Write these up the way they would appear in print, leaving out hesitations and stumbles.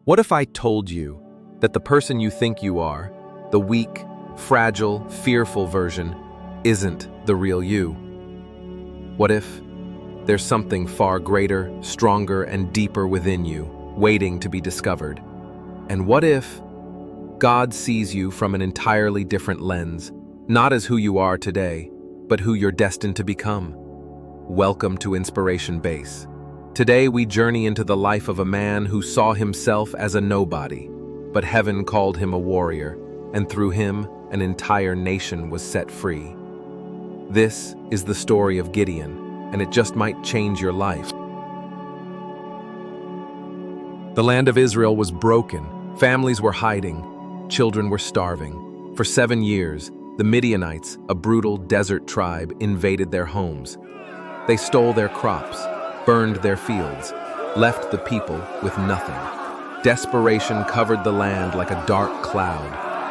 What if I told you that the person you think you are, the weak, fragile, fearful version, isn't the real you? What if there's something far greater, stronger, and deeper within you, waiting to be discovered? And what if God sees you from an entirely different lens, not as who you are today, but who you're destined to become? Welcome to Inspiration Base. Today we journey into the life of a man who saw himself as a nobody, but heaven called him a warrior, and through him, an entire nation was set free. This is the story of Gideon, and it just might change your life. The land of Israel was broken, families were hiding, children were starving. For 7 years, the Midianites, a brutal desert tribe, invaded their homes. They stole their crops, burned their fields, left the people with nothing. Desperation covered the land like a dark cloud,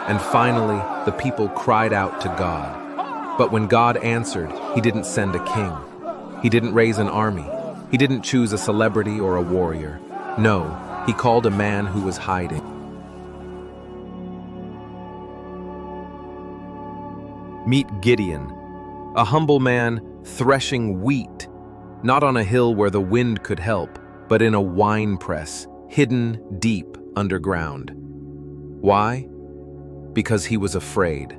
and finally the people cried out to God. But when God answered, He didn't send a king. He didn't raise an army. He didn't choose a celebrity or a warrior. No, He called a man who was hiding. Meet Gideon, a humble man threshing wheat, not on a hill where the wind could help, but in a wine press, hidden deep underground. Why? Because he was afraid.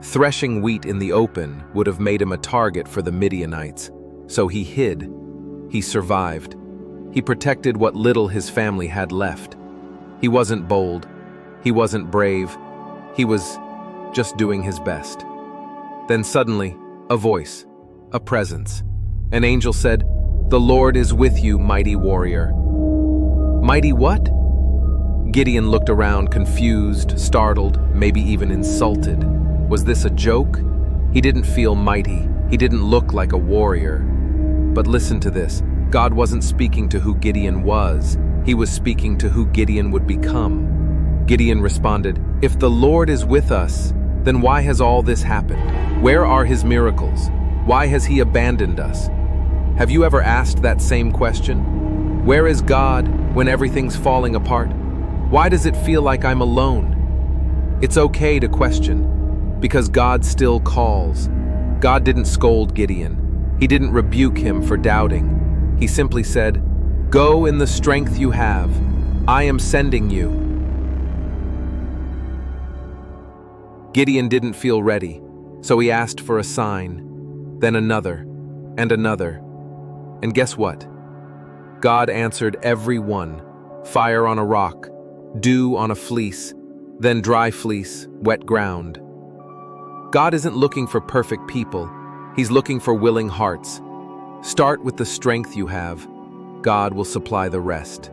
Threshing wheat in the open would have made him a target for the Midianites, so he hid. He survived. He protected what little his family had left. He wasn't bold. He wasn't brave. He was just doing his best. Then suddenly, a voice, a presence. An angel said, "The Lord is with you, mighty warrior." Mighty what? Gideon looked around, confused, startled, maybe even insulted. Was this a joke? He didn't feel mighty. He didn't look like a warrior. But listen to this. God wasn't speaking to who Gideon was. He was speaking to who Gideon would become. Gideon responded, "If the Lord is with us, then why has all this happened? Where are His miracles? Why has He abandoned us?" Have you ever asked that same question? Where is God when everything's falling apart? Why does it feel like I'm alone? It's okay to question, because God still calls. God didn't scold Gideon. He didn't rebuke him for doubting. He simply said, "Go in the strength you have. I am sending you." Gideon didn't feel ready, so he asked for a sign, then another, and another. And guess what? God answered every one. Fire on a rock, dew on a fleece, then dry fleece, wet ground. God isn't looking for perfect people. He's looking for willing hearts. Start with the strength you have. God will supply the rest.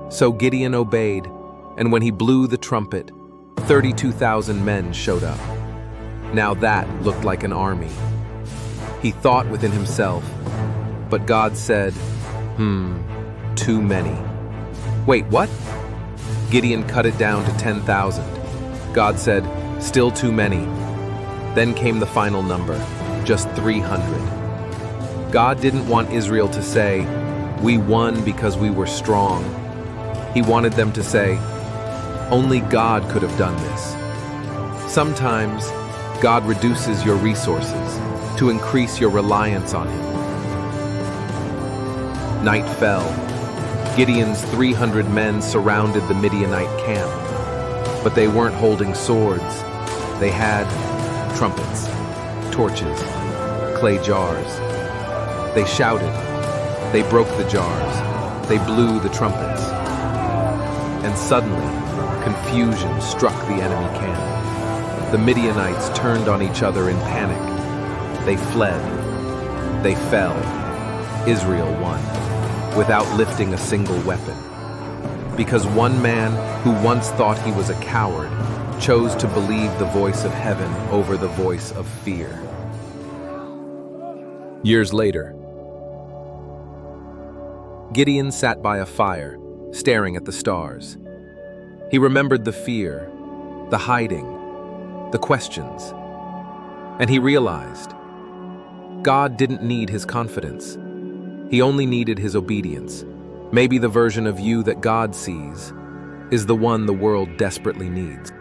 So Gideon obeyed, and when he blew the trumpet, 32,000 men showed up. Now that looked like an army. He thought within himself, but God said, too many. Wait, what? Gideon cut it down to 10,000. God said, still too many. Then came the final number, just 300. God didn't want Israel to say, "We won because we were strong." He wanted them to say, "Only God could have done this." Sometimes, God reduces your resources to increase your reliance on Him. Night fell. Gideon's 300 men surrounded the Midianite camp, but they weren't holding swords. They had trumpets, torches, clay jars. They shouted. They broke the jars. They blew the trumpets. And suddenly, confusion struck the enemy camp. The Midianites turned on each other in panic. They fled. They fell. Israel won, without lifting a single weapon. Because one man who once thought he was a coward chose to believe the voice of heaven over the voice of fear. Years later, Gideon sat by a fire, staring at the stars. He remembered the fear, the hiding, the questions, and he realized God didn't need his confidence. He only needed his obedience. Maybe the version of you that God sees is the one the world desperately needs.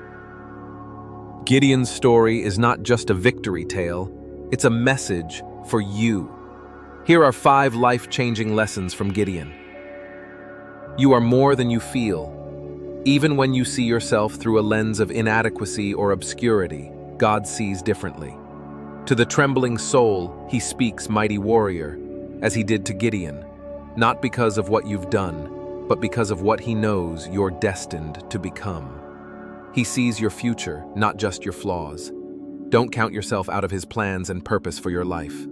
Gideon's story is not just a victory tale, it's a message for you. Here are 5 life-changing lessons from Gideon. You are more than you feel. Even when you see yourself through a lens of inadequacy or obscurity, God sees differently. To the trembling soul, he speaks, mighty warrior, as he did to Gideon, not because of what you've done, but because of what he knows you're destined to become. He sees your future, not just your flaws. Don't count yourself out of his plans and purpose for your life.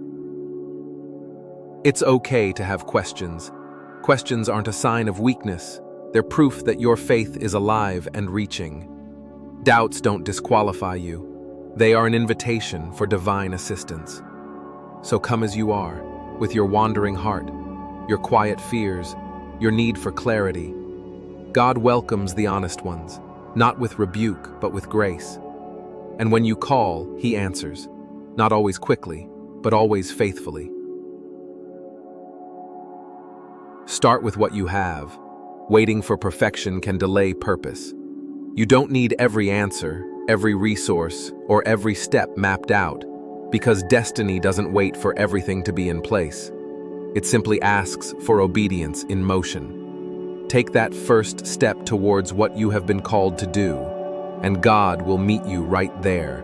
It's okay to have questions. Questions aren't a sign of weakness. They're proof that your faith is alive and reaching. Doubts don't disqualify you. They are an invitation for divine assistance. So come as you are, with your wandering heart, your quiet fears, your need for clarity. God welcomes the honest ones, not with rebuke, but with grace. And when you call, he answers, not always quickly, but always faithfully. Start with what you have. Waiting for perfection can delay purpose. You don't need every answer, every resource, or every step mapped out, because destiny doesn't wait for everything to be in place. It simply asks for obedience in motion. Take that first step towards what you have been called to do, and God will meet you right there.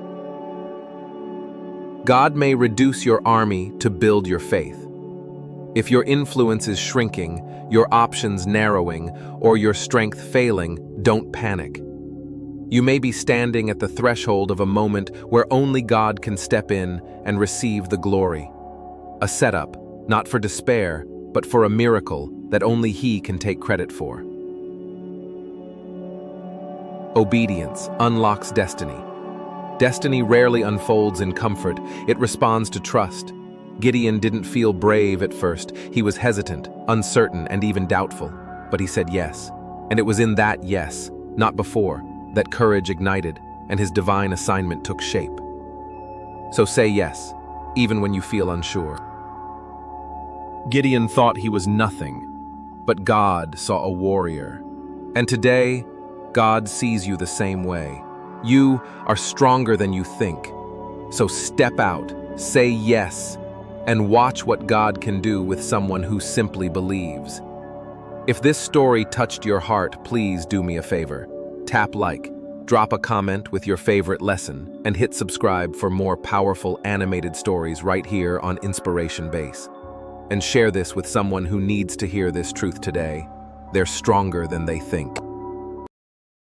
God may reduce your army to build your faith. If your influence is shrinking, your options narrowing, or your strength failing, don't panic. You may be standing at the threshold of a moment where only God can step in and receive the glory. A setup, not for despair, but for a miracle that only He can take credit for. Obedience unlocks destiny. Destiny rarely unfolds in comfort, it responds to trust. Gideon didn't feel brave at first. He was hesitant, uncertain, and even doubtful. But he said yes. And it was in that yes, not before, that courage ignited and his divine assignment took shape. So say yes, even when you feel unsure. Gideon thought he was nothing, but God saw a warrior. And today, God sees you the same way. You are stronger than you think. So step out, say yes, and watch what God can do with someone who simply believes. If this story touched your heart, please do me a favor. Tap like, drop a comment with your favorite lesson, and hit subscribe for more powerful animated stories right here on Inspiration Base. And share this with someone who needs to hear this truth today. They're stronger than they think.